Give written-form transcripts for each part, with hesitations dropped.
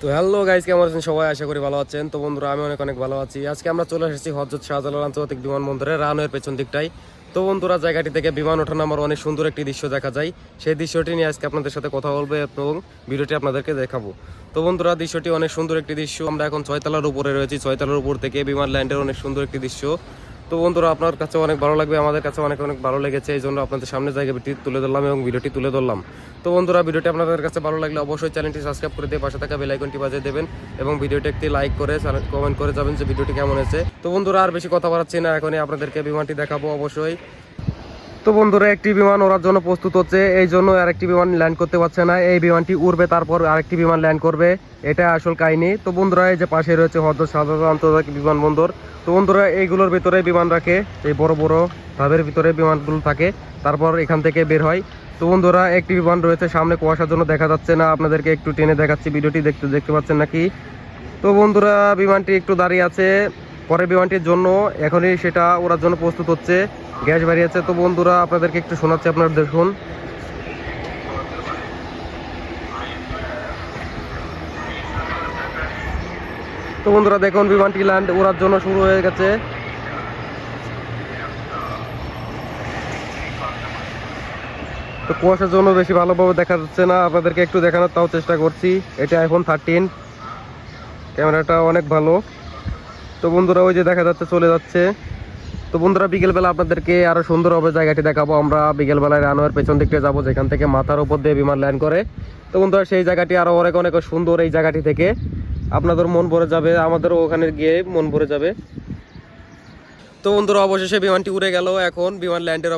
তো hello guys, কেমন আছেন সবাই? আশা করি ভালো আছেন। তো বন্ধুরা, আমি অনেক অনেক ভালো আছি। আজকে আমরা চলে এসেছি হযরত শাহজালাল আন্তর্জাতিক বিমানবন্দরের রানওয়ের পেছন দিকটাই। তো বন্ধুরা, জায়গাটি থেকে বিমান ওঠানামার অনেক সুন্দর একটি দৃশ্য দেখা যায়। সেই দৃশ্যটি নিয়ে আজকে আপনাদের সাথে কথা বলবো এবং ভিডিওটি আপনাদেরকে দেখাবো। তো বন্ধুরা, দৃশ্যটি অনেক সুন্দর একটি দৃশ্য। আমরা এখন 6 তলার উপরে রয়েছি। 6 তলার উপর থেকে বিমান ল্যান্ডের অনেক সুন্দর একটি দৃশ্য। তো বন্ধুরা, আপনার কাছে অনেক ভালো লাগবে, আমাদের কাছে অনেক অনেক ভালো লেগেছে। এই জন্য আপনাদের সামনে জায়গাটি তুলে ধরলাম এবং ভিডিওটি তুলে ধরলাম। তো বন্ধুরা, ভিডিওটি আপনাদের কাছে ভালো লাগলে অবশ্যই চ্যানেলটি সাবস্ক্রাইব করে দিয়ে পাশে থাকা বেল আইকনটি বাজিয়ে দেবেন এবং ভিডিওটি একটি লাইক করে কমেন্ট করে যাবেন যে ভিডিওটি কেমন হয়েছে। তো বন্ধুরা, আর বেশি কথা বাড়াচ্ছি না, এখনই আপনাদেরকে বিমানটি দেখাবো অবশ্যই। তো বন্ধুরা, একটি বিমান ওড়ার জন্য প্রস্তুত হচ্ছে, এই জন্য আরেকটি বিমান ল্যান্ড করতে পারছে না। এই বিমানটি উড়বে, তারপর আরেকটি বিমান ল্যান্ড করবে, এটা আসল কাহিনী। তো বন্ধুরা, এই যে পাশে রয়েছে হযরত শাহজালাল আন্তর্জাতিক বিমানবন্দর। তো বন্ধুরা, এইগুলোর ভিতরে বিমান রাখে, এই বড় বড় ধাপের ভিতরে বিমানগুলো থাকে, তারপর এখান থেকে বের হয়। তো বন্ধুরা, একটি বিমান রয়েছে সামনে, কুয়াশার জন্য দেখা যাচ্ছে না, আপনাদেরকে একটু টেনে দেখাচ্ছি, ভিডিওটি দেখতে পাচ্ছেন নাকি? তো বন্ধুরা, বিমানটি একটু দাঁড়িয়ে আছে পরে বিমানটির জন্য, এখনই সেটা ওড়ার জন্য প্রস্তুত হচ্ছে, গ্যাস বেরিয়েছে। তো বন্ধুরা, আপনাদেরকে একটু শোনাচ্ছি, আপনারা দেখুন। তো বন্ধুরা দেখুন, বিমানটি ল্যান্ড ওড়ার জন্য শুরু হয়ে গেছে। তো কুয়াশার জন্য বেশি ভালোভাবে দেখা যাচ্ছে না, আপনাদেরকে একটু দেখানোর তাও চেষ্টা করছি। এটা iPhone 13, ক্যামেরাটা অনেক ভালো। তো বন্ধুরা, ওই যে দেখা যাচ্ছে চলে যাচ্ছে। তো বন্ধুরা, বিকেলবেলা আপনাদেরকে আরো সুন্দরভাবে জায়গাটি দেখাবো। আমরা বিকেলবেলায় রানওয়ের পেছন দিকটা যাবো, যেখান থেকে মাথার উপর দিয়ে বিমান ল্যান্ড করে। তো বন্ধুরা, সেই জায়গাটি আরো অনেক অনেক সুন্দর। এই জায়গাটি থেকে আপনাদের মন ভরে যাবে, আমাদেরও ওখানে গিয়ে মন ভরে যাবে। তো বন্ধুরা, অবশেষে বিমানটি উড়ে গেল। এখন বিমান ল্যান্ডের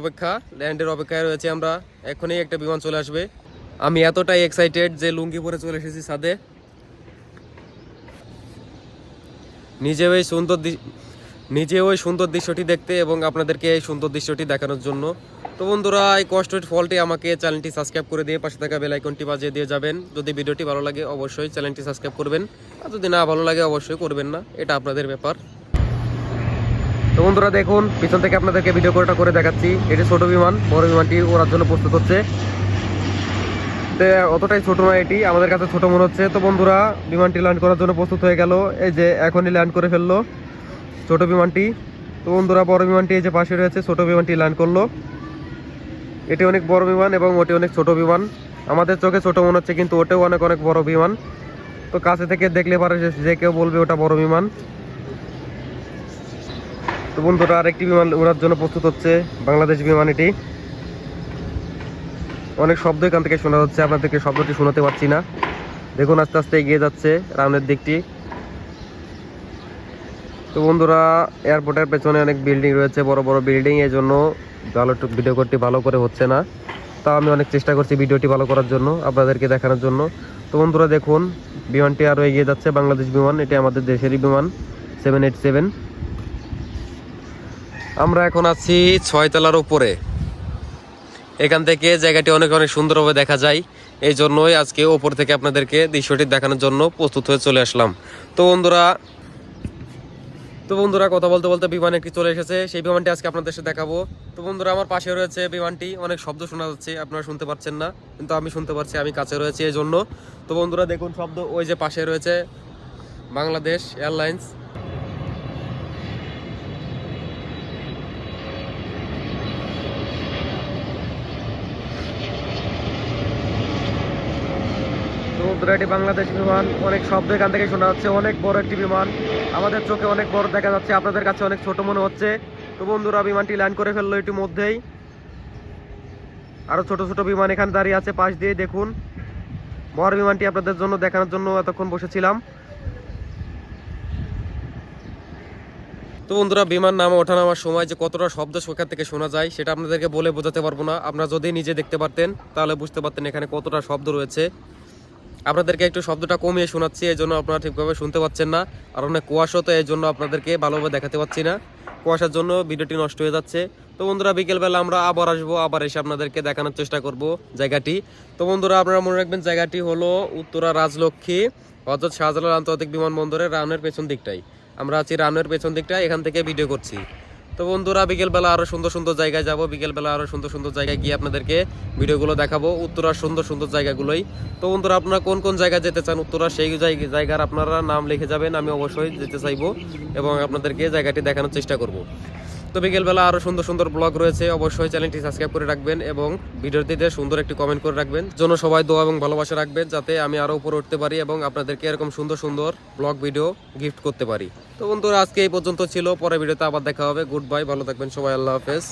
অপেক্ষায় রয়েছে আমরা। এখনই একটা বিমান চলে আসবে। আমি এতটাই এক্সাইটেড যে লুঙ্গি পরে চলে এসেছি ছাদে, নিজে ওই সুন্দর নিজে ওই সুন্দর দৃশ্যটি দেখতে এবং আপনাদেরকে এই সুন্দর দৃশ্যটি দেখানোর জন্য। তো বন্ধুরা, এই কষ্টের ফলটি আমাকে চ্যানেলটি সাবস্ক্রাইব করে দিয়ে পাশে থাকা বেল আইকনটি বাজিয়ে দিয়ে যাবেন। যদি ভিডিওটি ভালো লাগে অবশ্যই চ্যানেলটি সাবস্ক্রাইব করবেন, আর যদি না ভালো লাগে অবশ্যই করবেন না, এটা আপনাদের ব্যাপার। তো বন্ধুরা দেখুন, পিছন থেকে আপনাদেরকে ভিডিও করে দেখাচ্ছি। এটি ছোট বিমান, বড় বিমানটি ওড়ার জন্য প্রস্তুত হচ্ছে। অতটাই ছোট নয়, এটি আমাদের কাছে ছোট মনে হচ্ছে। তো বন্ধুরা, বিমানটি ল্যান্ড করার জন্য প্রস্তুত হয়ে গেল, এই যে এখনই ল্যান্ড করে ফেললো ছোট বিমানটি। তো বন্ধুরা, বড় বিমানটি এই যে পাশে রয়েছে, ছোট বিমানটি ল্যান্ড করলো। এটি অনেক বড় বিমান এবং ওটি অনেক ছোট বিমান। আমাদের চোখে ছোট মনে হচ্ছে, কিন্তু ওটাও অনেক অনেক বড় বিমান। তো কাছে থেকে দেখলে পারে যে কেউ বলবে ওটা বড় বিমান। তো বন্ধুরা, আরেকটি বিমান ওড়ার জন্য প্রস্তুত হচ্ছে, বাংলাদেশ বিমান। এটি অনেক শব্দ এখান থেকে শোনা যাচ্ছে, আপনাদেরকে শব্দটি শোনাতে পারছি না। দেখুন, আস্তে আস্তে এগিয়ে যাচ্ছে রানের দিকটি। তো বন্ধুরা, এয়ারপোর্টের পেছনে অনেক বিল্ডিং রয়েছে, বড় বড় বিল্ডিং, এই জন্য ভালো ভিডিও করতে ভালো করে হচ্ছে না। তা আমি অনেক চেষ্টা করছি ভিডিওটি ভালো করার জন্য, আপনাদেরকে দেখানোর জন্য। তো বন্ধুরা দেখুন, বিমানটি আরও এগিয়ে যাচ্ছে, বাংলাদেশ বিমান। এটি আমাদের দেশেরই বিমান, 787। আমরা এখন আছি 6 তলার উপরে। এখান থেকে জায়গাটি অনেক অনেক সুন্দরভাবে দেখা যায়, এই জন্যই আজকে ওপর থেকে আপনাদেরকে দৃশ্যটি দেখানোর জন্য প্রস্তুত হয়ে চলে আসলাম। তো বন্ধুরা, কথা বলতে বলতে বিমান একটি চলে এসেছে, সেই বিমানটি আজকে আপনাদের সাথে দেখাবো। তো বন্ধুরা, আমার পাশে রয়েছে বিমানটি, অনেক শব্দ শোনা যাচ্ছে, আপনারা শুনতে পাচ্ছেন না, কিন্তু আমি শুনতে পাচ্ছি, আমি কাছে রয়েছি এই জন্য। তো বন্ধুরা দেখুন, শব্দ ওই যে পাশে রয়েছে বাংলাদেশ এয়ারলাইন্স। তো বন্ধুরা, এটি বাংলাদেশ বিমান, অনেক শব্দ এখান থেকে শোনা যাচ্ছে, অনেক বড় একটি বিমান। আমাদের চোখে অনেক বড় দেখা যাচ্ছে, আপনাদের কাছে অনেক ছোট মনে হচ্ছে। তো বন্ধুরা, বিমানটি ল্যান্ড করে ফেললো ইতিমধ্যেই। আরো ছোট ছোট বিমান এখানে দাঁড়িয়ে আছে পাশ দিয়ে, দেখুন। বড় বিমানটি আপনাদের জন্য দেখানোর জন্য এতক্ষণ বসেছিলাম। তো বন্ধুরা, বিমান নামা ওঠানামার সময় যে কতটা শব্দ সেখান থেকে শোনা যায় সেটা আপনাদেরকে বলে বোঝাতে পারবো না। আপনারা যদি নিজে দেখতে পারতেন তাহলে বুঝতে পারতেন এখানে কতটা শব্দ রয়েছে। আপনাদেরকে একটু শব্দটা কমিয়ে শোনাচ্ছি, এই জন্য আপনারা ঠিকভাবে শুনতে পাচ্ছেন না। আর অনেক কুয়াশা, তো এই জন্য আপনাদেরকে ভালোভাবে দেখাতে পাচ্ছি না, কুয়াশার জন্য ভিডিওটি নষ্ট হয়ে যাচ্ছে। তো বন্ধুরা, বিকেলবেলা আমরা আবার আসবো, আবার এসে আপনাদেরকে দেখানোর চেষ্টা করব জায়গাটি। তো বন্ধুরা, আপনারা মনে রাখবেন, জায়গাটি হলো উত্তরা রাজলক্ষ্মী হযরত শাহজালাল আন্তর্জাতিক বিমানবন্দরের রানের পেছন দিকটাই। আমরা আছি রানের পেছন দিকটায়, এখান থেকে ভিডিও করছি। তো বন্ধুরা বিকেলবেলা আরো সুন্দর সুন্দর জায়গায় যাব, বিকেলবেলা আরো সুন্দর সুন্দর জায়গায় গিয়ে আপনাদেরকে ভিডিওগুলো দেখাবো, উত্তরার সুন্দর সুন্দর জায়গাগুলোই। তো বন্ধুরা আপনারা কোন কোন জায়গায় যেতে চান উত্তরার, সেই জায়গার আপনারা নাম লিখে যাবেন, আমি অবশ্যই যেতে চাইবো এবং আপনাদেরকে জায়গাটি দেখানোর চেষ্টা করব। তো বিকেলবেলা আরো সুন্দর সুন্দর ব্লগ রয়েছে, অবশ্যই চ্যানেলটি সাবস্ক্রাইব করে রাখবেন এবং ভিডিওটিতে সুন্দর একটি কমেন্ট করে রাখবেন, জন্য সবাই দোয়া এবং ভালোবাসা রাখবেন যাতে আমি আরো উপরে উঠতে পারি এবং আপনাদেরকে এরকম সুন্দর সুন্দর ব্লগ ভিডিও গিফট করতে পারি। তো বন্ধুরা আজকে এই পর্যন্ত ছিল, পরে ভিডিওতে আবার দেখা হবে। গুড বাই, ভালো থাকবেন সবাই, আল্লাহ হাফেজ।